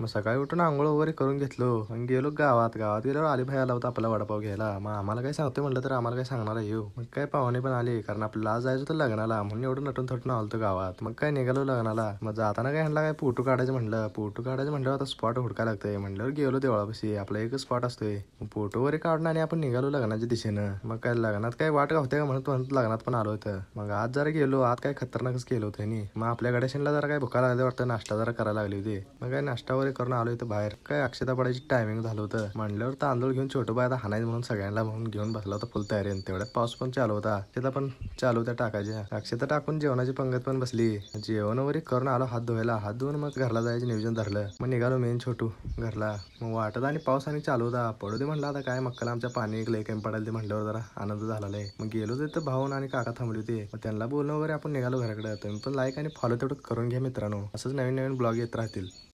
मग सकाळी उठून आंघोळ वगैरे करून घेतलो आणि गेलो गावात. गावात गेल्यावर अली भाई आला होता आपला वडापाव घ्यायला. मग आम्हाला काय सांगतोय म्हणलं तर आम्हाला काय सांगणार आहे येऊ. मग काय पाहुणे पण आले कारण आपल्याला आज जायचं होतं लग्नाला म्हणून एवढं नटून थटून आलो होतो गावात. मग काय निघालो लग्नाला. मग जाताना काय म्हणला काय फोटो काढायचं म्हणलं. फोटो काढायचं म्हणलं आता स्पॉट हुडकायला लागतंय म्हणल्यावर गेलो देवळापाशी. आपला एकच स्पॉट असतोय. फोटो वगैरे काढून आणि आपण निघालो लग्नाच्या दिशेनं. मग काय लग्नात काय वाट गावते का म्हणत म्हणत लग्नात पण आलो होतं. मग आज जरा गेलो आज काय खतरनाकच केलं होतं नी. मग आपल्या गड्याशनला जरा काय भुका लागले वाटतं नाश्ता जरा करायला लागली होती. मग काय नाश्ता वगैरे करून आलो इथं बाहेर. काय अक्षता पडायची टायमिंग झालं होतं म्हणल्यावर तांदूळ घेऊन छोटं बाय आता हाणायचं म्हणून सगळ्यांना म्हणून घेऊन बसला होता फुल तयारी. तेवढ्यात पाऊस पण चालू होता. तिथं पण चालू होत्या टाकायच्या. अक्षता टाकून जेवणाची पंगत पण बसली. जेवण वगैरे करून आलो हात धुवायला. हात धुवून मग घरला जायचं नियोजन धरलं. मग निघालो मेन छोटू घरला. मग वाटत आणि पाऊस आणि चालू होता. पडू दे म्हणलं आता काय मक्काला आमच्या पाणी लय कमी पडायला ते म्हणल्यावर जरा आनंद झाला आहे. मग गेलो तिथं भाऊन आणि काका थांबले होते. मग त्यांना बोलणं वगैरे आपण निघालो घराकडे. तुम्ही पण लाईक आणि फॉलो तेवढं करून घ्या मित्रांनो. असंच नवीन नवीन ब्लॉग येत राहतील.